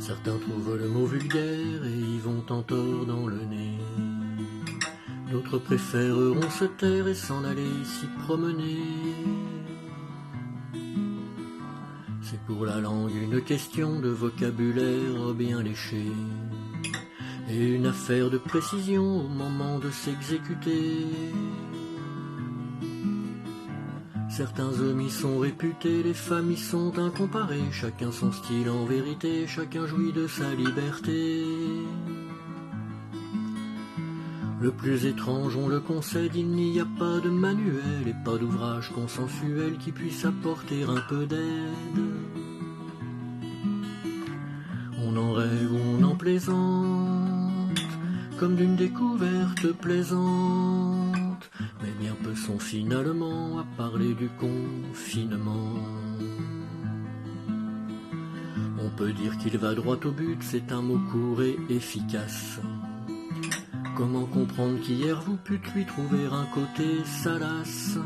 Certains trouvent le mot vulgaire et y vont en tordant le nez. D'autres préféreront se taire et s'en aller s'y promener. C'est pour la langue une question de vocabulaire bien léché, et une affaire de précision au moment de s'exécuter. Certains hommes y sont réputés, les femmes y sont incomparées, chacun son style en vérité, chacun jouit de sa liberté. Le plus étrange, on le concède, il n'y a pas de manuel et pas d'ouvrage consensuel qui puisse apporter un peu d'aide. On en rêve ou on en plaisante, comme d'une découverte plaisante, mais bien peu sont finalement à parler du confinement. On peut dire qu'il va droit au but, c'est un mot court et efficace. Comment comprendre qu'hier vous pûtes lui trouver un côté salace?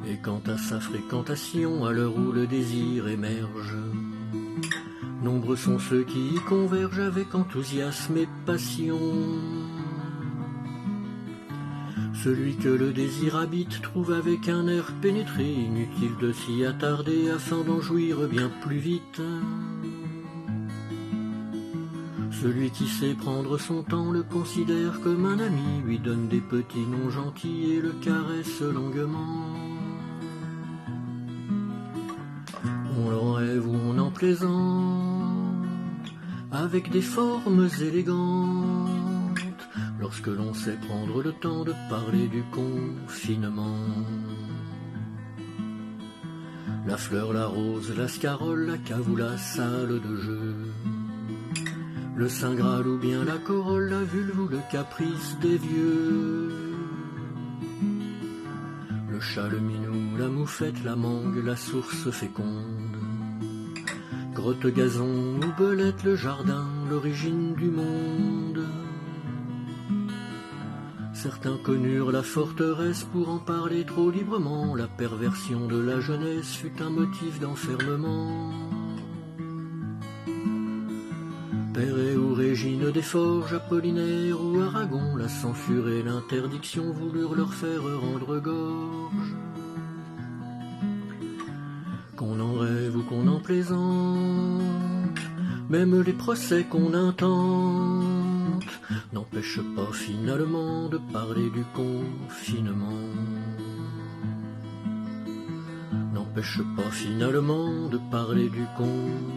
Et quant à sa fréquentation, à l'heure où le désir émerge, nombreux sont ceux qui y convergent avec enthousiasme et passion. Celui que le désir habite trouve avec un air pénétré, inutile de s'y attarder afin d'en jouir bien plus vite. Celui qui sait prendre son temps le considère comme un ami, lui donne des petits noms gentils et le caresse longuement. On en rêve ou on en plaisante, avec des formes élégantes, lorsque l'on sait prendre le temps de parler du confinement. La fleur, la rose, la scarole, la cave ou la salle de jeu, le saint graal ou bien la corolle, la vulve ou le caprice des vieux, le chat, le minou, la moufette, la mangue, la source féconde, grotte, gazon ou belette, le jardin, l'origine du monde. Certains connurent la forteresse pour en parler trop librement, la perversion de la jeunesse fut un motif d'enfermement. Perret ou Régine des Forges, Apollinaire ou Aragon, la censure et l'interdiction voulurent leur faire rendre gorge. Qu'on en rêve ou qu'on en plaisante, même les procès qu'on intente n'empêchent pas finalement de parler du confinement. N'empêchent pas finalement de parler du confinement.